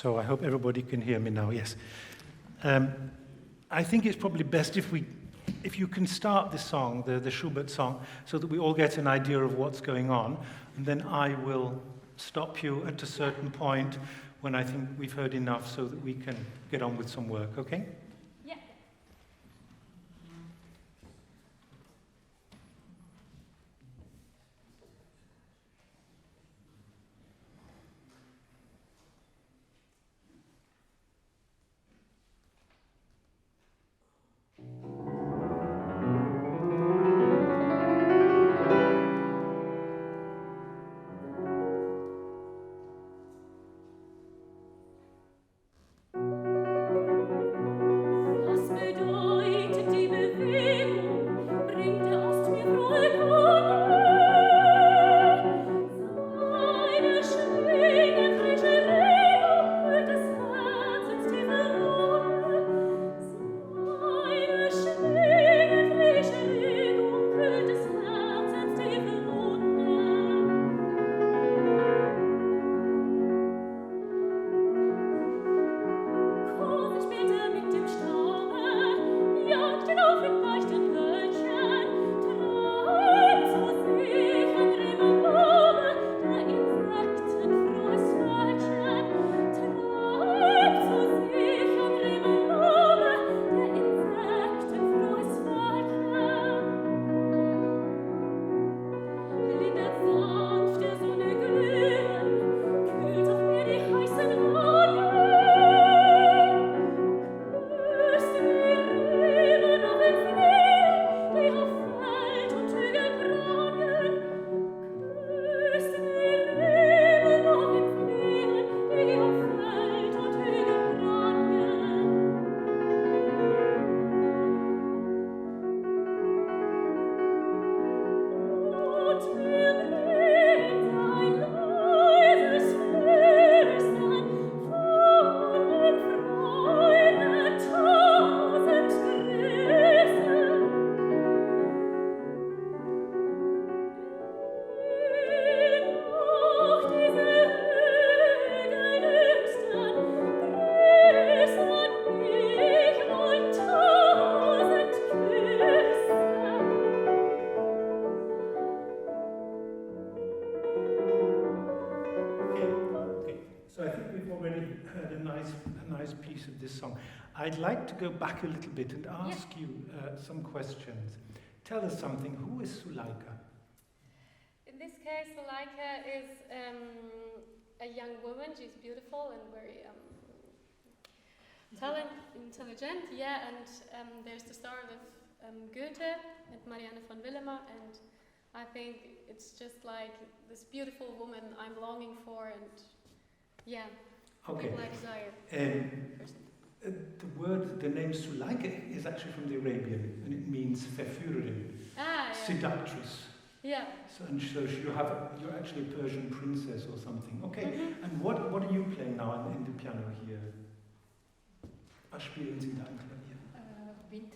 So I hope everybody can hear me now, yes. I think it's probably best if you can start the song, the Schubert song, so that we all get an idea of what's going on, and then I will stop you at a certain point when I think we've heard enough so that we can get on with some work, okay? Yeah. I'd like to go back a little bit and ask you some questions. Tell us something. Who is Suleika? In this case, Suleika is a young woman. She's beautiful and very intelligent. Yeah, and there's the story of Goethe and Marianne von Willema, and I think it's just like this beautiful woman I'm longing for, and yeah, people I desire. The name Suleika is actually from the Arabian, and it means verführerin, seductress. Yeah. So, and so you're actually a Persian princess or something. Okay. Mm-hmm. And what are you playing now in the piano here? Was spielen Sie da am Klavier? Wind.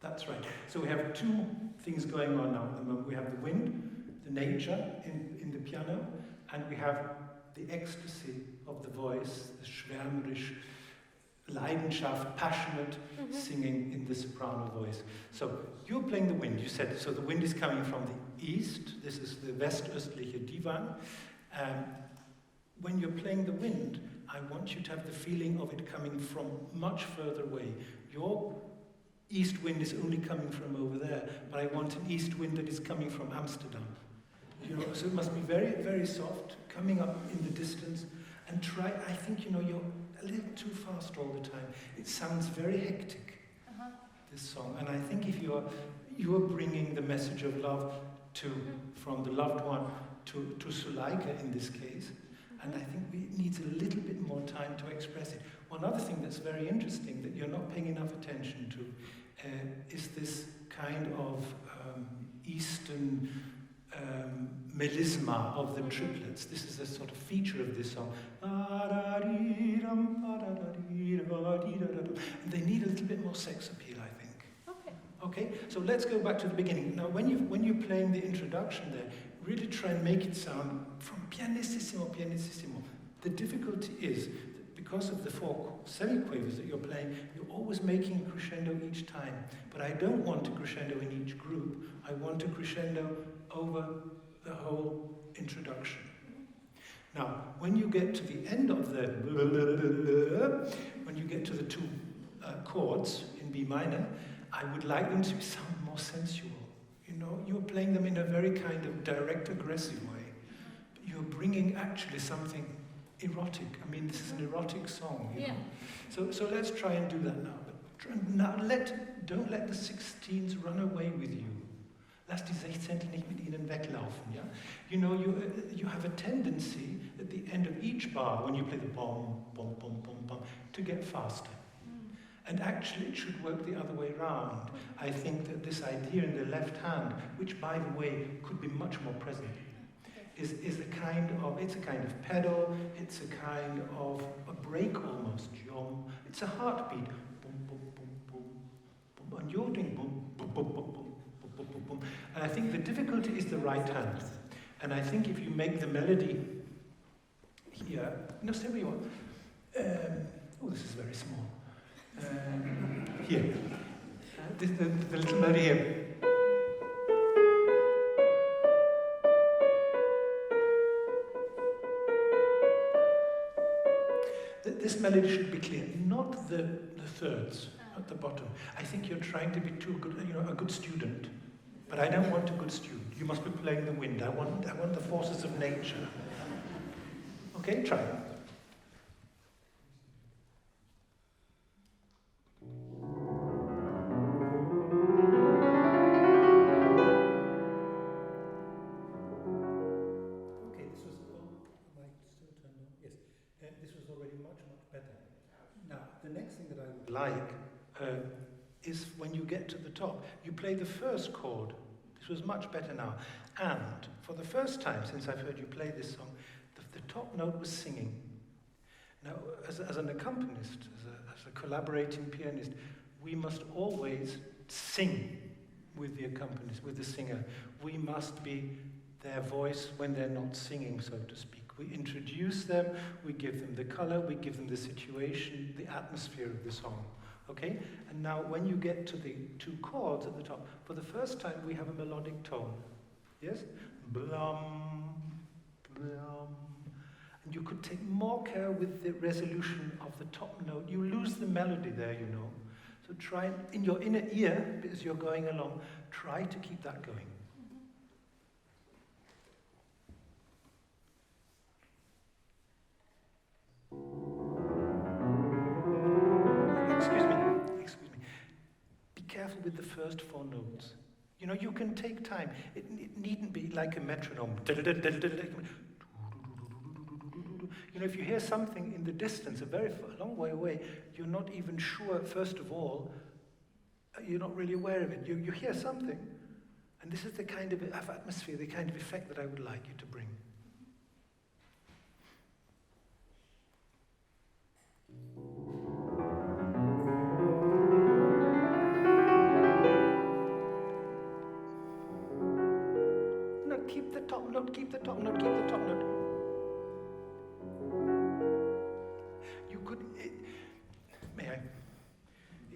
That's right. So we have two things going on now. We have the wind, the nature in the piano, and we have the ecstasy of the voice, the schwärmerisch, Leidenschaft, passionate singing in the soprano voice. So you're playing the wind, you said. So the wind is coming from the east. This is the westöstliche Divan. When you're playing the wind, I want you to have the feeling of it coming from much further away. Your east wind is only coming from over there, but I want an east wind that is coming from Amsterdam. You know, so it must be very, very soft, coming up in the distance, and try. I think you're a little too fast all the time. It sounds very hectic, this song. And I think if you're bringing the message of love from the loved one to Suleika in this case, and I think it needs a little bit more time to express it. One other thing that's very interesting that you're not paying enough attention to is this kind of Eastern melisma of the triplets. This is a sort of feature of this song. And they need a little bit more sex appeal, I think. Okay, so let's go back to the beginning. Now, when you're playing the introduction there, really try and make it sound from pianissimo, pianissimo. The difficulty is, because of the 4 semiquavers that you're playing, you're always making a crescendo each time. But I don't want a crescendo in each group. I want a crescendo over the whole introduction. Now, when you get to the end of the, when you get to the 2 chords in B minor, I would like them to sound more sensual. You know, you're playing them in a very kind of direct, aggressive way. But you're bringing actually something erotic. I mean, this is an erotic song, you know. So let's try and do that now. But now don't let the 16s run away with you. Lass die 16 nicht mit ihnen weglaufen, yeah? You know, you have a tendency at the end of each bar, when you play the bom, bom, bom, bom, bom, to get faster. And actually it should work the other way around. I think that this idea in the left hand, which by the way could be much more present, is a kind of pedal, it's a kind of a break almost. It's a heartbeat. Boom, boom, boom, boom, boom. And you're doing boom, boom, boom, boom, boom. And I think the difficulty is the right hand. And I think if you make the melody here, no, stay where you are. Oh, this is very small. Here. The little melody here. This melody should be clear, not the thirds at the bottom. I think you're trying to be too good, you know, a good student. But I don't want a good student. You must be playing the wind. I want the forces of nature. Okay, try. Okay, this was am I still turned on? Yes. This was already much better. Now, the next thing that I would like is when you get to the top, you play the first chord. This was much better now. And for the first time since I've heard you play this song, the top note was singing. Now, as an accompanist, as a collaborating pianist, we must always sing with the accompanist, with the singer. We must be their voice when they're not singing, so to speak. We introduce them, we give them the color, we give them the situation, the atmosphere of the song. Okay? And now when you get to the 2 chords at the top, for the first time we have a melodic tone. Yes? Blum, blum. And you could take more care with the resolution of the top note. You lose the melody there, you know. So try, in your inner ear, as you're going along, try to keep that going. Careful with the first 4 notes. You know, you can take time. It needn't be like a metronome. You know, if you hear something in the distance, a long way away, you're not even sure, first of all, you're not really aware of it. You hear something, and this is the kind of atmosphere, the kind of effect that I would like you to bring. Keep the top note, keep the top note, keep the top note. You could, it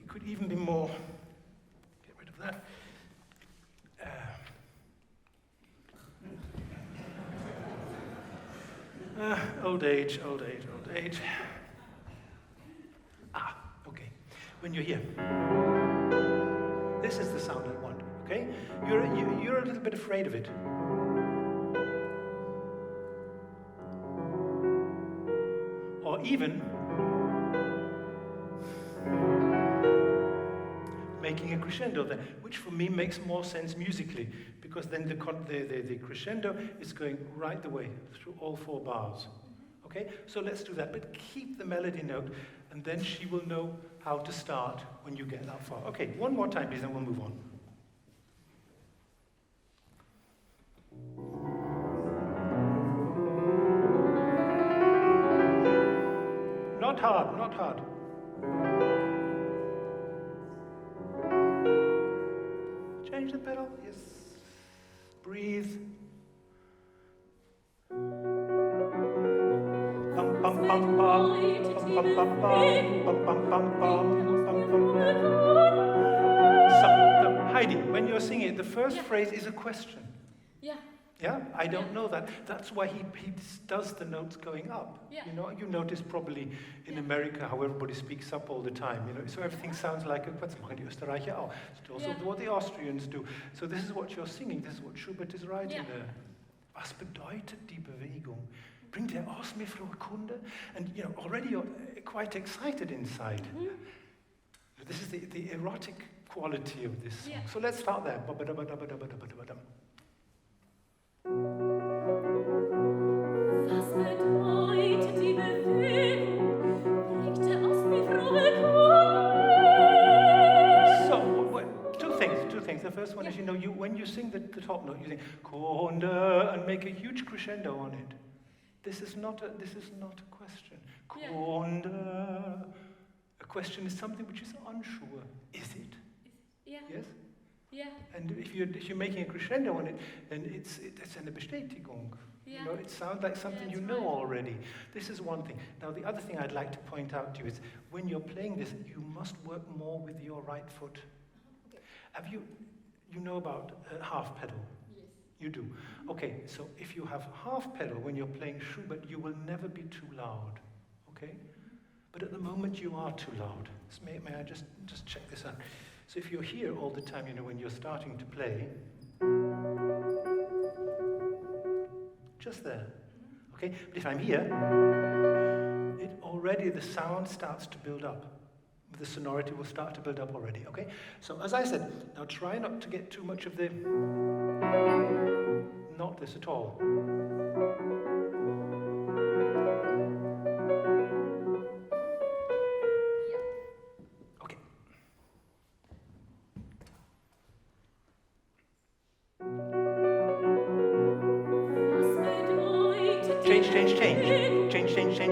could even be more, get rid of that. Old age, old age, old age. Okay, when you're here. This is the sound I want, okay? You're a little bit afraid of it. Or even making a crescendo there, which for me makes more sense musically, because then the crescendo is going right the way through all 4 bars. Okay, so let's do that, but keep the melody note, and then she will know how to start when you get that far. Okay, one more time, please, and we'll move on. Not hard, not hard. Change the pedal, yes. Breathe. Bum, bum, bum, bum, bum. bum, bum, bum, bum, bum, bum, bum, bum, bum. So, Heidi, when you're singing it, the first phrase is a question. Yeah. Yeah, I don't know that. That's why he does the notes going up. Yeah. You know, you notice probably in America how everybody speaks up all the time. You know, so everything sounds like was machen die Österreicher auch. It's also what the Austrians do. So this is what you're singing. This is what Schubert is writing there. Was bedeutet die Bewegung? Bringt aus mir frohe Kunde? And you know, already you're quite excited inside. This is the erotic quality of this song. So let's start there. Was bedeutet die Bewegung? Bringt aus mir frohe Kunde? So, two things. The first one is, you know, when you sing the top note, you sing Kunde and make a huge crescendo on it. This is not a question. Kunde. A question is something which is unsure. Is it? Yeah. Yes? Yeah. And if you're making a crescendo on it, then it's eine Bestätigung. Yeah. You know, it sounds like something you know already. This is one thing. Now, the other thing I'd like to point out to you is when you're playing this, you must work more with your right foot. Okay. Have you know about half pedal? Yes. You do. Okay, so if you have half pedal when you're playing Schubert, you will never be too loud. Okay? But at the moment you are too loud. So may I just check this out? So if you're here all the time, you know, when you're starting to play, just there, okay? But if I'm here, already the sound starts to build up. The sonority will start to build up already, okay? So as I said, now try not to get too much of the, not this at all.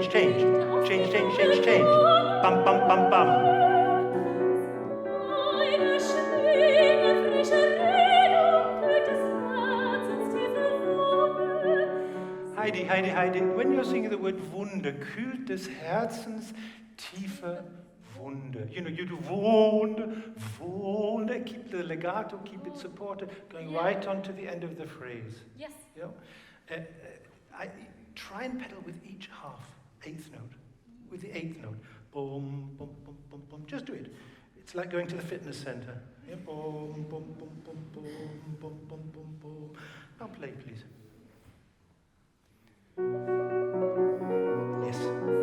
Change. Bum, bum, bum, bum. Heidi, when you're singing the word Wunde, kühlt des Herzens tiefe Wunde. You know, you do Wunde, keep the legato, keep it supported, going right on to the end of the phrase. Yes. You know? I try and pedal with each half, eighth note. With the eighth note. Boom, boom, boom, boom, boom. Just do it. It's like going to the fitness center. Yeah? Boom, boom, boom, boom, boom, boom, boom, boom, boom. Now play, please. Yes.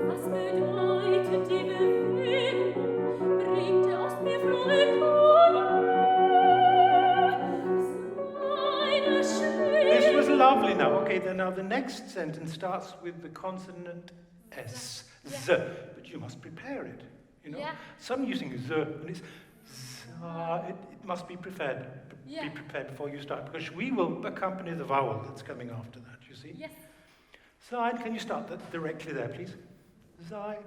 Was bedeutet die Bewegung? Bringt aus mir frohe Kunde. This was lovely now. Okay, then now the next sentence starts with the consonant S. Z, but you must prepare it, you know. Yeah. Some using z, and it's z, it must be prepared. Be prepared before you start, because we will accompany the vowel that's coming after that, you see. Yes. Sein, can you start that directly there, please? Sei.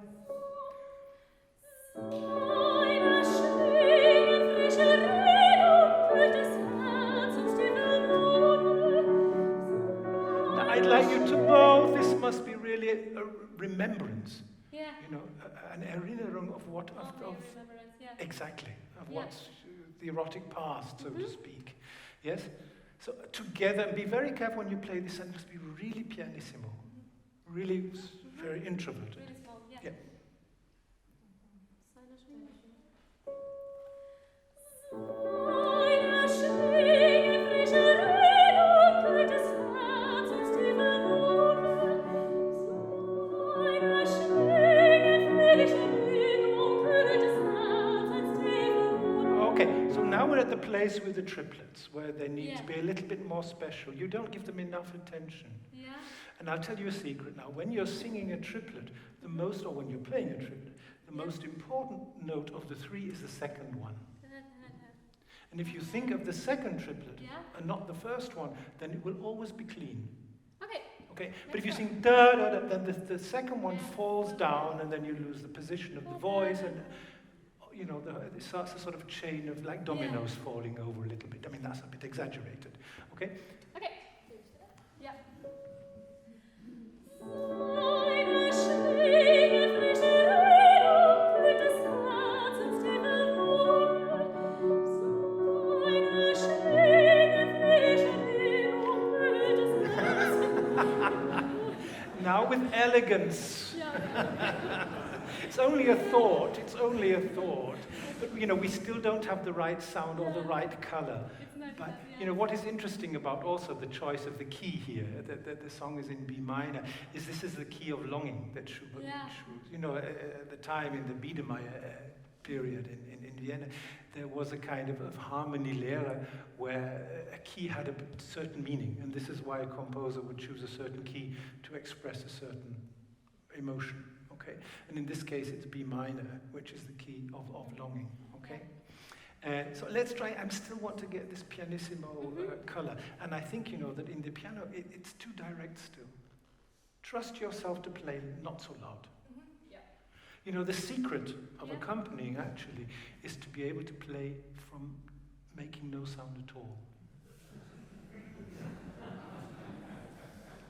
Now, I'd like you to know this must be really a remembrance. Yeah. You know, an Erinnerung of what of remembrance, yeah. exactly of what's the erotic past, so to speak. Yes. So together, and be very careful when you play this. It must be really pianissimo, really very introverted. Really small, yeah. Yeah. At the place with the triplets, where they need to be a little bit more special. You don't give them enough attention. Yeah. And I'll tell you a secret now. When you're singing a triplet, or when you're playing a triplet, the most important note of the three is the second one. And if you think of the second triplet and not the first one, then it will always be clean. Okay. But if you sing da da da, then the second one falls down, and then you lose the position of the voice, and you know, it starts a sort of chain of like dominoes falling over a little bit. I mean, that's a bit exaggerated. Okay? Okay. Yeah. Now with elegance. It's only a thought, But, we still don't have the right sound or the right color. But, what is interesting about also the choice of the key here, that the song is in B minor, is this is the key of longing that Schubert chose. At the time in the Biedermeier period in Vienna, there was a kind of Harmonielehre where a key had a certain meaning, and this is why a composer would choose a certain key to express a certain emotion. Okay, and in this case it's B minor, which is the key of longing. Okay, so let's try. I still want to get this pianissimo color, and I think that in the piano it's too direct still. Trust yourself to play not so loud. The secret of accompanying actually is to be able to play from making no sound at all.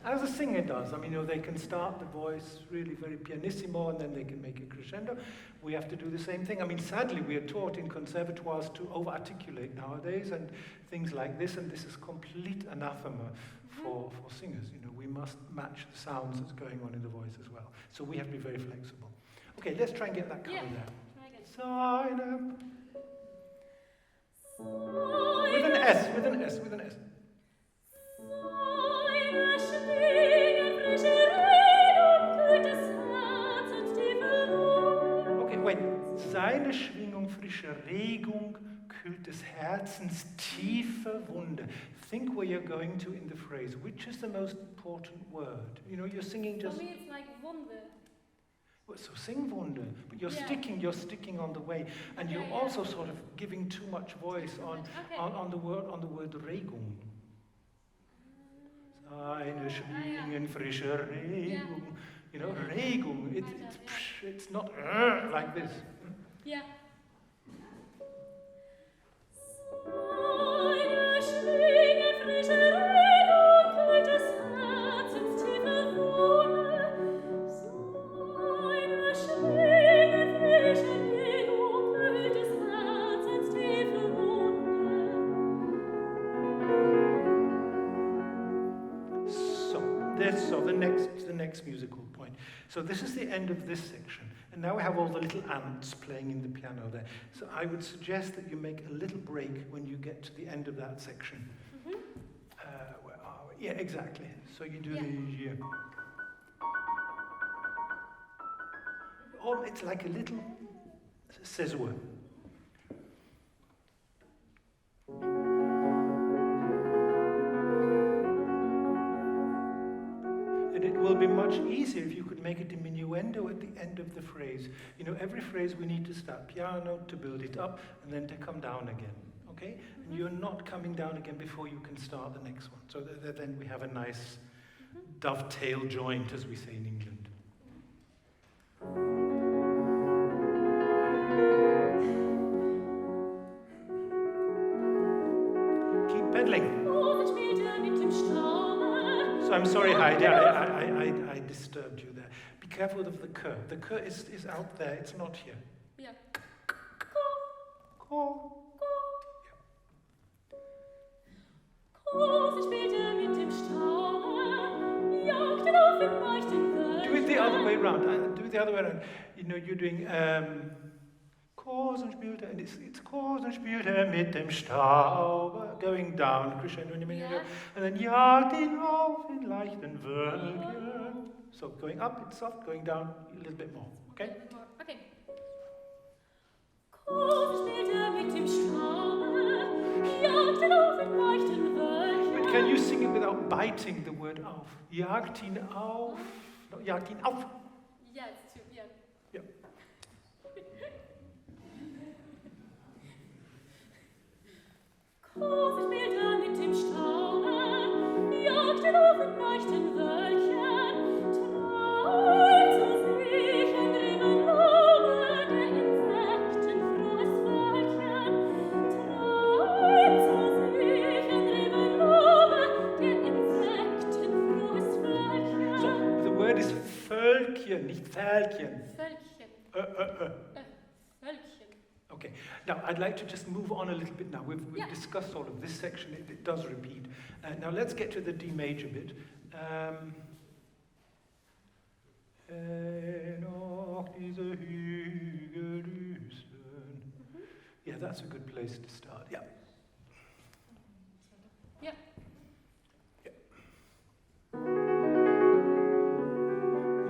As a singer does. They can start the voice really very pianissimo and then they can make a crescendo. We have to do the same thing. Sadly, we are taught in conservatoires to over-articulate nowadays and things like this, and this is complete anathema for singers. We must match the sounds that's going on in the voice as well. So we have to be very flexible. Okay, let's try and get that color there. Sign up. With an S. Okay, wait. Seine Schwingung, frische Regung, kühlt des Herzens tiefe Wunde. Think where you're going to in the phrase. Which is the most important word? You're singing just... For me, it's like Wunde. So sing Wunde, but you're sticking on the way, and you're also sort of giving too much voice on the word Regung. Seine Schwingen, frische Regung. Regung. It's not like this. Yeah. Seine Schwingen, frische Regung, kühlt des Herzens tiefe Wunde. So the next musical point. So this is the end of this section, and now we have all the little ants playing in the piano there. So I would suggest that you make a little break when you get to the end of that section. Where are we? Yeah, exactly. So you do the... it's like a little caesur. And it will be much easier if you could make a diminuendo at the end of the phrase. Every phrase we need to start piano to build it up and then to come down again. Okay? And you're not coming down again before you can start the next one. So then we have a nice dovetail joint, as we say in England. Keep pedaling. So I'm sorry, Heidi, I disturbed you there. Be careful of the K. The K is out there, it's not here. Yeah. Ko. Do it the other way around. You're doing Kosen spielte, and it's Kosen spielte mit dem Staub, going down, crescendo, and then jagt ihn auf in leichten Wölkchen. So going up, it's soft, going down a little bit more. Okay? Okay. Kosen spielte mit dem Staub, jagt ihn auf in leichten Wölkchen. But can you sing it without biting the word auf? Jagt ihn auf. No, jagt ihn auf. Yeah, it's too, yeah. Yeah. Kosen spielte mit dem Staub, jagt ihn auf in leichten Wölkchen, traurig zu sich ein Regenlobe der Insekten frohes Völkchen, traurig zu sich ein Regenlobe der Insekten frohes Völkchen. So the word is Völkchen, nicht Völkchen. Völkchen. Völkchen. Okay. Now, I'd like to just move on a little bit now. We've discussed all of this section. It does repeat. Now, let's get to the D major bit. Noch diese Hügel düstern. Yeah, that's a good place to start. Yeah. Yeah.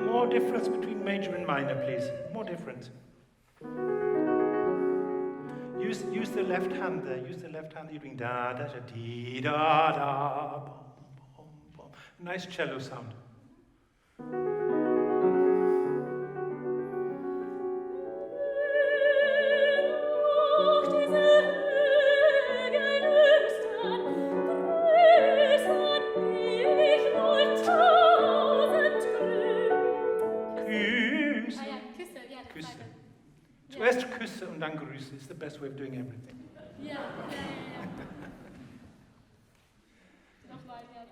More difference between major and minor, please. More difference. Use the left hand there. Use the left hand. You're doing da da da dee da da. Bom, bom, bom. Nice cello sound. Zuerst Küsse und dann Grüße. It's the best way of doing everything. Yeah. Nochmal, ja.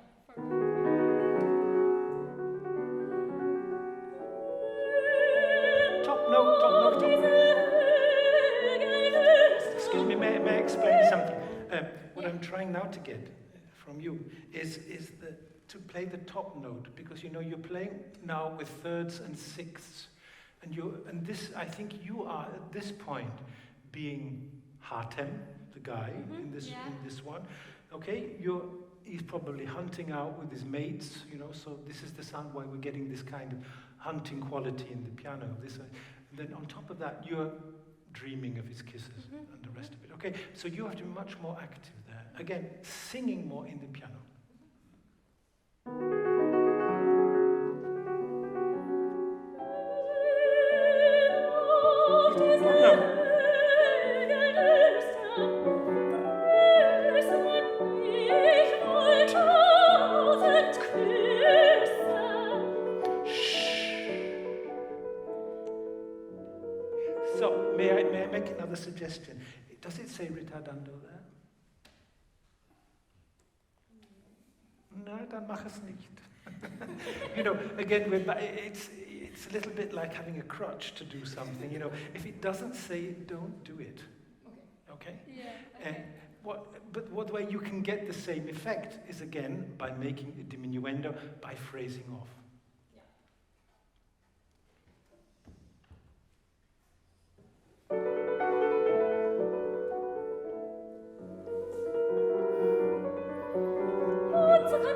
Top note. Excuse me, may I explain something? What I'm trying now to get from you is to play the top note, because you know you're playing now with thirds and sixths. And this, I think you are at this point being Hartem, the guy in this one. Okay, he's probably hunting out with his mates, you know. So this is the sound why we're getting this kind of hunting quality in the piano. And then on top of that, you're dreaming of his kisses and the rest of it. Okay, so you have to be much more active there. Again, singing more in the piano. So, may I make another suggestion? Does it say ritardando there? No, dann mach es nicht. You know, again, it's a little bit like having a crutch to do something. You know, if it doesn't say it, don't do it. Okay? Yeah. Okay. But what way you can get the same effect is, again, by making the diminuendo, by phrasing off.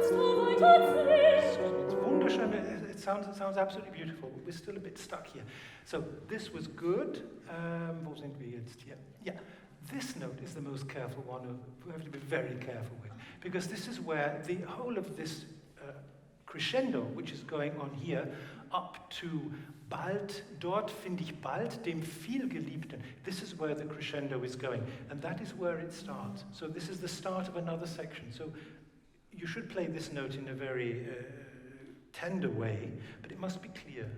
It's wunderschön. It sounds absolutely beautiful. We're still a bit stuck here. So this was good. Wo sind wir jetzt hier? Yeah. This note is the most careful one. We have to be very careful with, because this is where the whole of this crescendo, which is going on here, up to bald, dort finde ich bald dem vielgeliebten. This is where the crescendo is going, and that is where it starts. So this is the start of another section. So you should play this note in a very tender way, but it must be clear.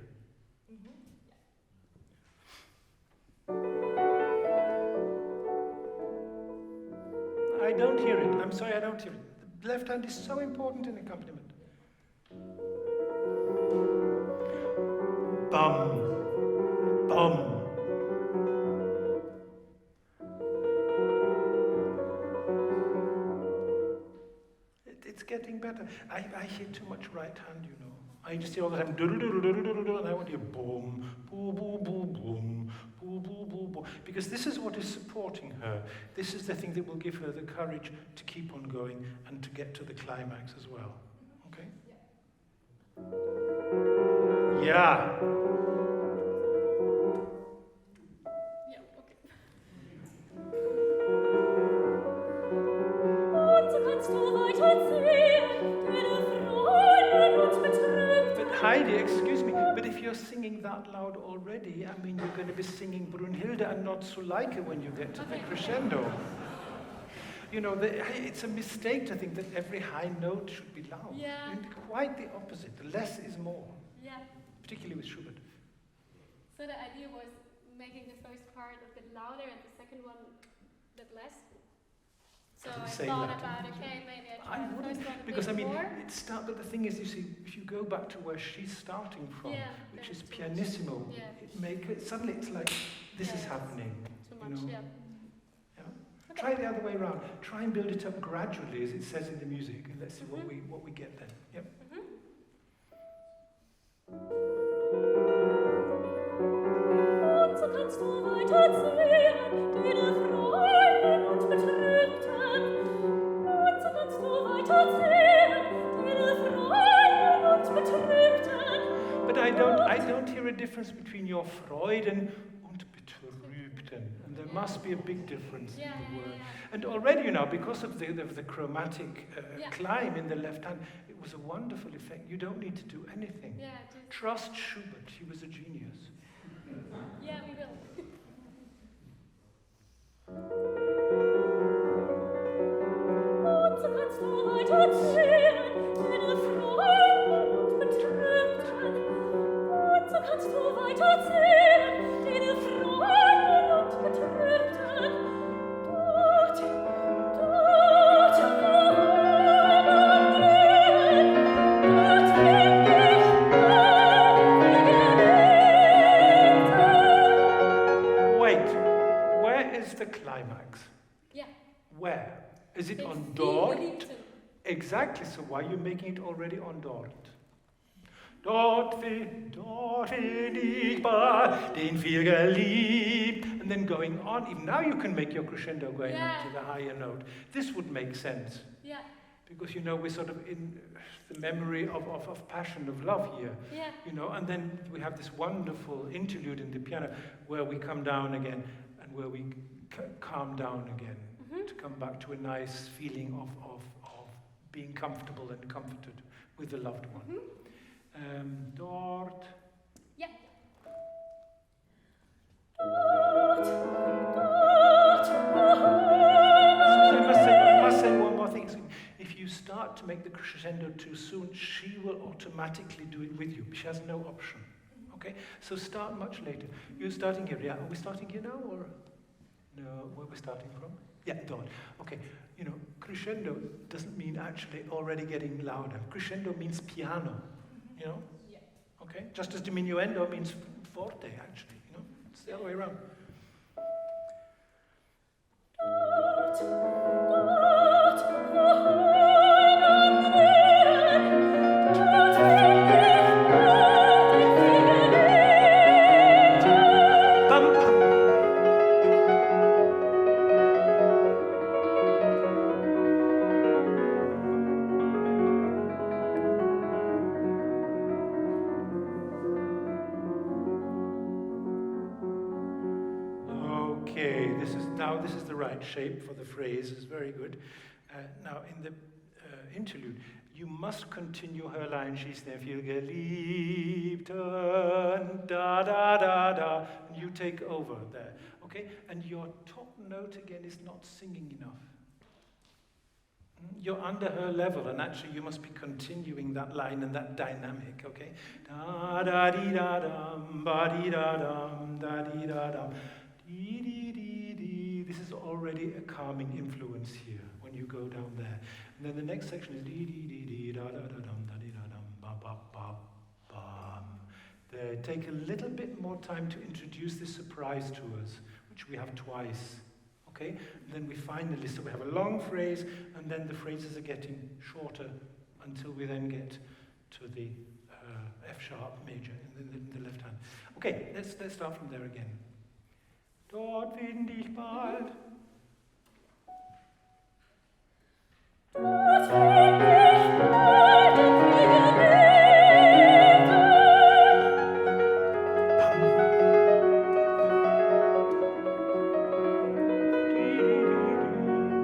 I don't hear it. I'm sorry, I don't hear it. The left hand is so important in accompaniment. Bum, bum. It's getting better. I hear too much right hand, you know. I just hear all the time, and I want to hear boom, boom, boom, boom, boom, boom, boom, boom, boom. Because this is what is supporting her. This is the thing that will give her the courage to keep on going and to get to the climax as well. Okay? Yeah. Heidi, excuse me, but if you're singing that loud already, I mean, you're going to be singing Brunhilde and not Suleika when you get to the crescendo. You know, it's a mistake to think that every high note should be loud. Yeah. Quite the opposite. Less is more. Yeah. Particularly with Schubert. So the idea was making the first part a bit louder and the second one a bit less. So I thought about, okay, maybe I try the first one a because bit I mean, more. but the thing is, you see, if you go back to where she's starting from, which is pianissimo, suddenly it's like, this is happening. Too much, you know? Okay. Try the other way around. Try and build it up gradually, as it says in the music, and let's see what we get then. Yep. I don't hear a difference between your Freuden und Betrübten. And there must be a big difference in the word. And already, you know, because of the chromatic climb in the left hand, it was a wonderful effect. You don't need to do anything. Yeah, Trust Schubert, he was a genius. Yeah, we will. Und so kannst du weiterzählen, deine Freuden und Betrübten. Und so kannst du weiterzählen, deine Freuden und Betrübten. Dort, dort, wo man gehen, dort bin ich Wait, where is the climax? Yeah. Where? Is it It's on die dort? Geliebten. Exactly, so why are you making it already on dort? Dort bin ich bei den vier geliebt. And then going on, even now you can make your crescendo going up to the higher note. This would make sense. Yeah. Because, you know, we're sort of in the memory of passion, of love here. Yeah. You know, and then we have this wonderful interlude in the piano where we come down again and where we calm down again to come back to a nice feeling of being comfortable and comforted with the loved one. Dort. Yeah. dort, I must say one more thing. If you start to make the crescendo too soon, she will automatically do it with you. She has no option. Okay? So start much later. You're starting here. Yeah, are we starting here now or? No, where we're starting from? Yeah, dort. Okay, you know, crescendo doesn't mean actually already getting louder. Crescendo means piano, you know? Yeah. Okay, just as diminuendo means forte, actually, you know? It's the other way around. This is the right shape for the phrase, it's very good. Now in the interlude, you must continue her line, she's der viel Geliebten, da da da da, and you take over there, okay? And your top note again is not singing enough. You're under her level, and actually you must be continuing that line and that dynamic, okay? Da da dee da dum, ba dee da dum, da dee da dum, dee dee dee dee. This is already a calming influence here when you go down there. And then the next section is dee dee dee dee da da da dum da dee da dum ba ba ba bam. There, take a little bit more time to introduce this surprise to us, which we have twice. Okay? And then we finally, so we have a long phrase, and then the phrases are getting shorter until we then get to the F sharp major in the left hand. Okay, let's start from there again. Dort find ich bald. Dort find ich bald den Geliebten.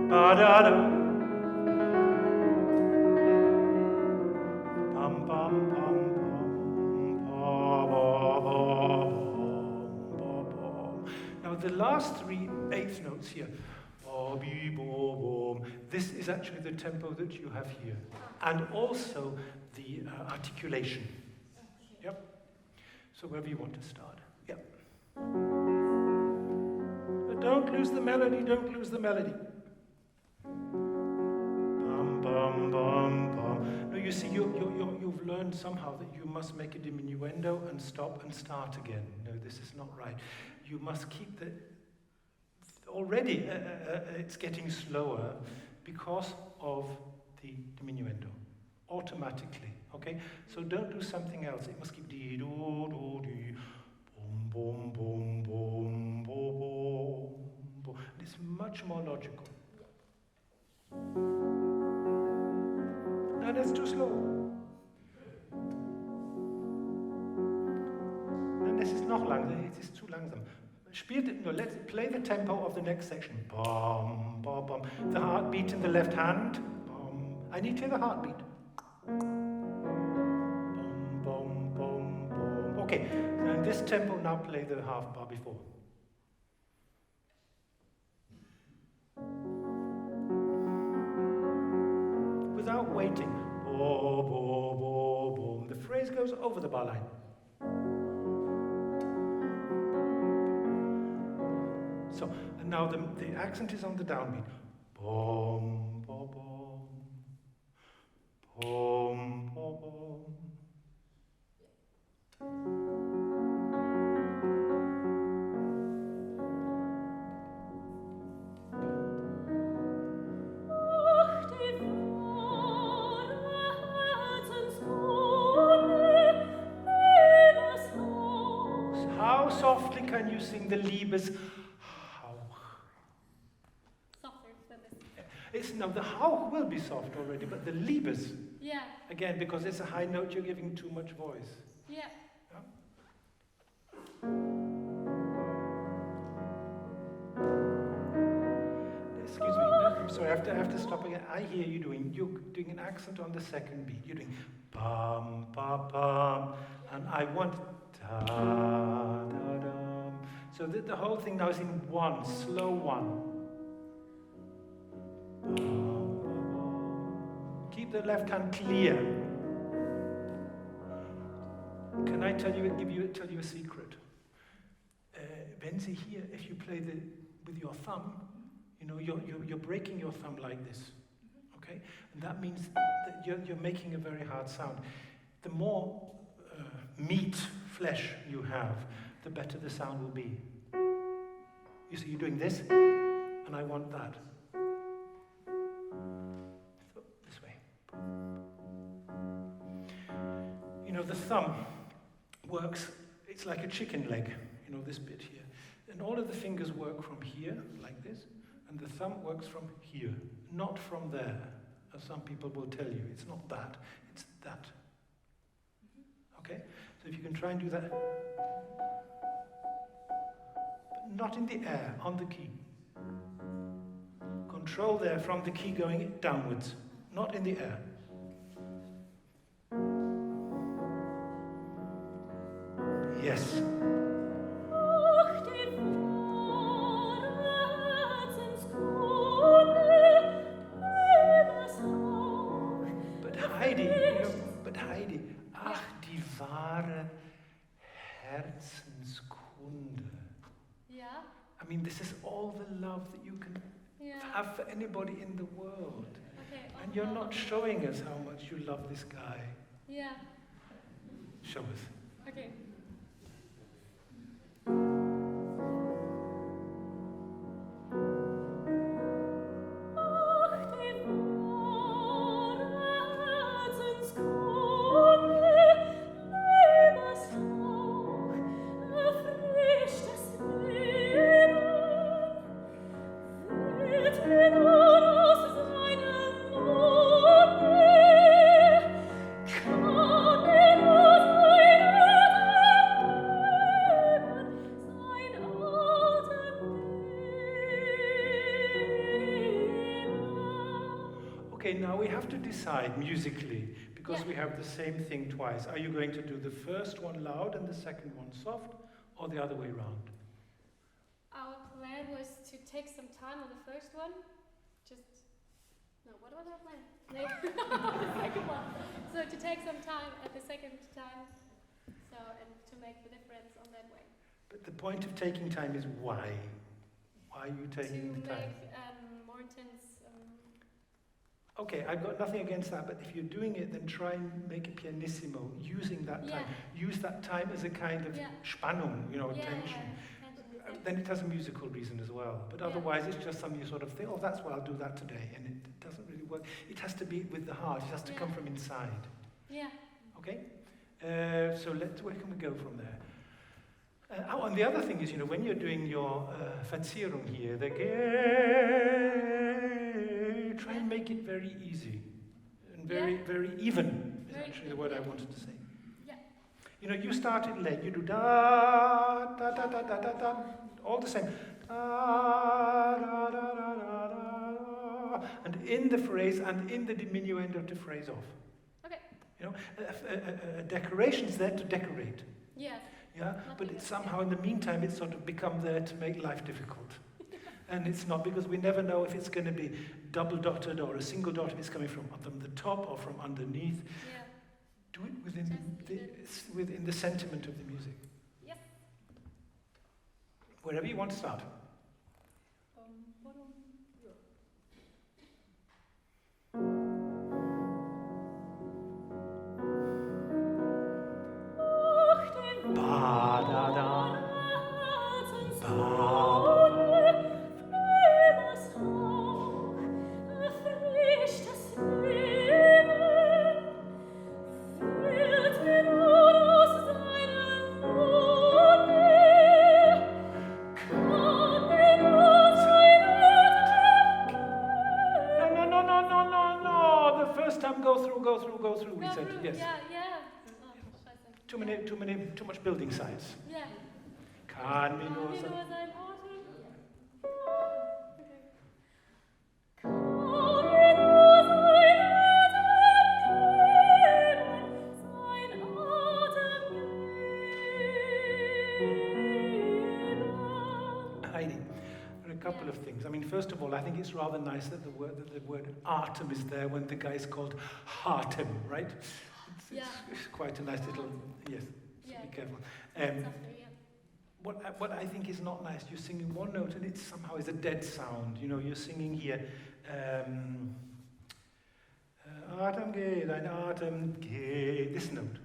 Ba da da. Bam bam bam bam ba ba ba bam ba bam. Now the last three eighth notes here, ba bi bo bom. This is actually the tempo that you have here, and also the articulation. Yep. So wherever you want to start. Yep. But don't lose the melody. Don't lose the melody. Bum bum bum bum. No, you see, you've learned somehow that you must make a diminuendo and stop and start again. No, this is not right. You must keep the. Already, it's getting slower because of the diminuendo, automatically. Okay, so don't do something else. It must keep dee do do dee, boom boom boom boom boom boom. Boom. It's much more logical. No, that's too slow. noch langsamer, it is too langsam. No, let's play the tempo of the next section. Bum, bum, bum. The heartbeat in the left hand. Bum. I need to hear the heartbeat. Bum, bum, bum, bum. Okay, so in this tempo, now play the half bar before. Without waiting. Bo, bo, bo, bo. The phrase goes over the bar line. So, and now the accent is on the downbeat. Boom, boom, boom. Boom, boom, boom. How softly can you sing the Liebes? No, the Hauch will be soft already, but the Liebes, yeah, again, because it's a high note, you're giving too much voice. Yeah. Excuse me, no, I'm sorry, I have to stop again. I hear you're doing an accent on the second beat. You're doing bum, bum, bum, and I want da, da, da. So the whole thing now is in one, slow one. Keep the left hand clear. Can I tell you a secret? Wenn Sie here, if you play with your thumb, you know, you're breaking your thumb like this, okay? And that means that you're making a very hard sound. The more meat, flesh you have, the better the sound will be. You see, you're doing this, and I want that. You know, the thumb works, it's like a chicken leg, you know, this bit here. And all of the fingers work from here, like this, and the thumb works from here, not from there, as some people will tell you. It's not that, it's that. Okay? So if you can try and do that, but not in the air, on the key. Control there from the key going downwards, not in the air. Yes. But Heidi, ach, die wahre Herzenskunde. Yeah. I mean, this is all the love that you can have for anybody in the world. Okay. And you're not showing us how much you love this guy. Yeah. Show us. Okay. Now we have to decide musically, because we have the same thing twice. Are you going to do the first one loud and the second one soft, or the other way around? Our plan was to take some time on the first one. What was our plan? The second one. So to take some time at the second time, and to make the difference on that way. But the point of taking time is why? Why are you taking the time? To make more intense. Okay, I've got nothing against that, but if you're doing it, then try and make it pianissimo, using that time. Use that time as a kind of Spannung, you know, tension. Then it has a musical reason as well. But otherwise, it's just something you sort of think, oh, that's why I'll do that today. And it doesn't really work. It has to be with the heart. It has to come from inside. Yeah. Okay? So where can we go from there? And the other thing is, you know, when you're doing your Verzierung here, try and make it very easy and very even, is actually the word I wanted to say. Yeah. You know, you start it late, you do da, da, da, da, da, da, da, all the same. Da, da, da, da, da, da, and in the phrase and in the diminuendo to phrase off. Okay. You know, a decoration's there to decorate. Yes. Yeah, but it's somehow in the meantime it's sort of become there to make life difficult. And it's not, because we never know if it's going to be double dotted or a single dot, if it's coming from the top or from underneath. Yeah. Do it within the sentiment of the music. Yes. Wherever you want to start. Ba da da. Ba. Go through, we said, yes. Yeah. Too much building sites. Yeah. Kann mir nur sein. Heidi, there are a couple of things. I mean, first of all, I think it's rather nice that the word Artem is there when the guy is called Hartem, right? It's quite a nice little, yes, so be careful. What I think is not nice, you're singing one note and it somehow is a dead sound. You know, you're singing here, Atem geht, ein Atem geht, this note.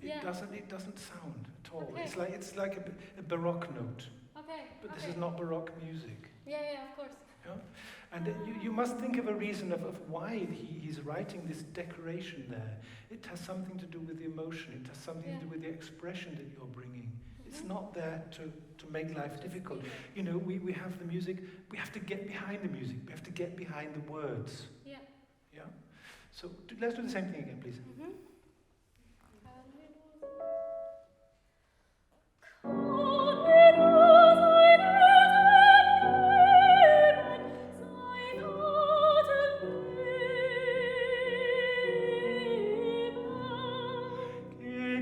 It doesn't sound at all. Okay. It's like a Baroque note. Okay. But this is not Baroque music. Yeah, of course. Yeah? And you must think of a reason of why he's writing this decoration there. It has something to do with the emotion. It has something to do with the expression that you're bringing. It's not there to make life difficult. You know, we have the music. We have to get behind the music. We have to get behind the words. Yeah. Yeah? So let's do the same thing again, please. Mm-hmm.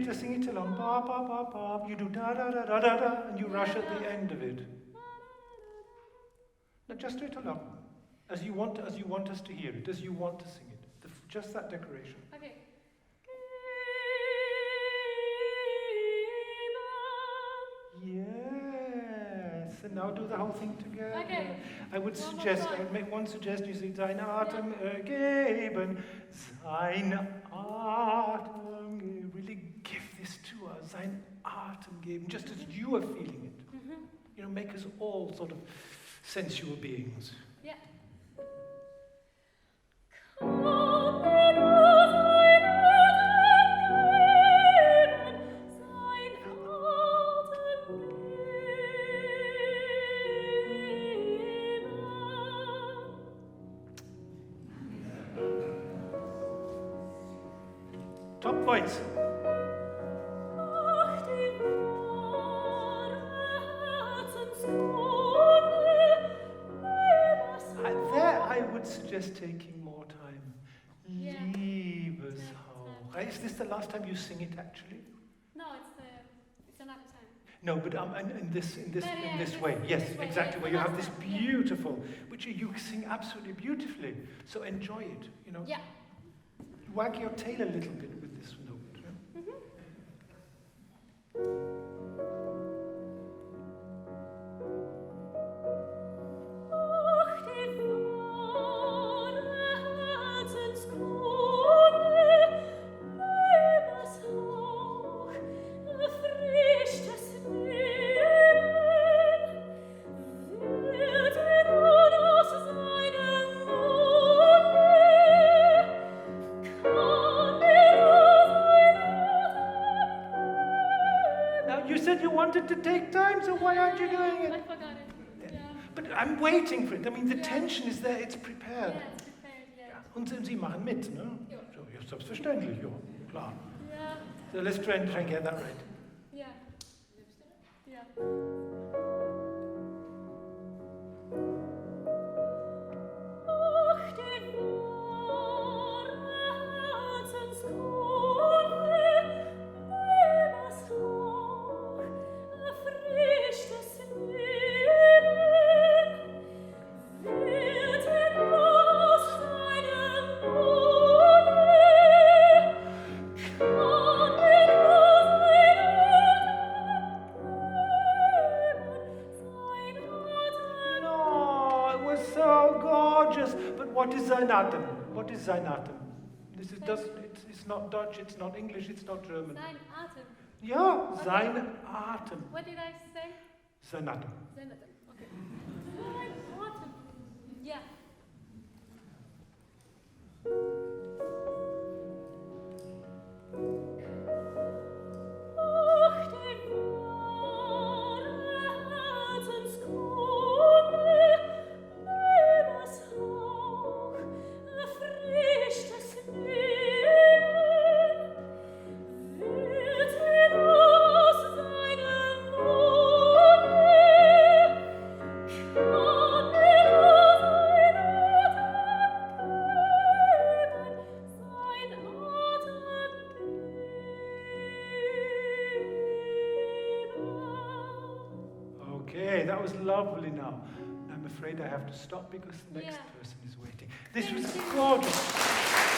Just sing it along. Ba, ba, ba, ba. You do da, da, da, da, da, da, and you rush at the end of it. Now just do it along. As you want us to hear it, as you want to sing it. Just that decoration. Okay. Yes, and now do the whole thing together. Okay. I would make one suggestion. You say, Sein Atem geben, sein Atem geben. Really give this to us, sein Atem geben, just as you are feeling it. Mm-hmm. You know, make us all sort of sensual beings. Yeah. Top voice. There I would suggest taking more time. Yeah. Liebeshauch. Is this the last time you sing it actually? No, it's another time. No, but in this way. Yes, this way, exactly. yeah. Where you have this beautiful, which you sing absolutely beautifully. So enjoy it. You know. Yeah. Wag your tail a little bit with this note. Yeah? Mm-hmm. To take time, so why aren't you doing it? I forgot it. Yeah. But I'm waiting for it. I mean, the tension is there, it's prepared. Yeah, it's prepared, yeah. Und Sie machen mit, ne? Ja. So, ja, selbstverständlich, ja, klar. Ja. So let's try and get that right. Yeah. Liebster? Yeah. Ach, die wahre Herzenskunde, was hoch, erfrischtes Leben, wird aus deinem Munde, kann No, it was so gorgeous. But what is sein Atem? What is sein Atem? This is it's not Dutch, it's not English, it's not German. Sein Atem. Ja, sein Atem. What did I say? Sein Atem. Sein Atem. Okay. Sein Atem. Yeah. Ach, die wahre Herzenskunde, was hoch, erfrischtes Leben, wird aus seinem Munde, kann sein Atem geben. Okay, that was lovely now. I'm afraid I have to stop because the next Yeah. person is waiting. This Thank was you. gorgeous.